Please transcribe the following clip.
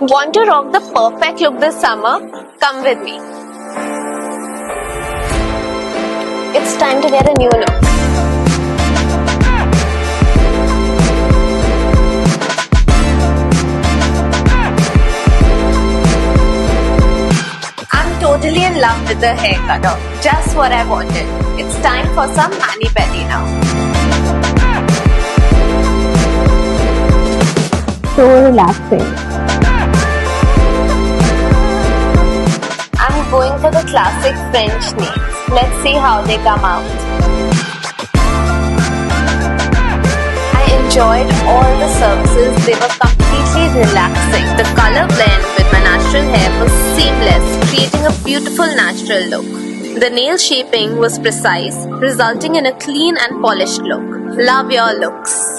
Want to rock the perfect look this summer? Come with me. It's time to get a new look. I'm totally in love with the hair cutter. Just what I wanted. It's time for some mani-pedi now. So relaxing. I'm going for the classic French nails. Let's see how they come out. I enjoyed all the services. They were completely relaxing. The color blend with my natural hair was seamless, creating a beautiful natural look. The nail shaping was precise, resulting in a clean and polished look. Love your looks.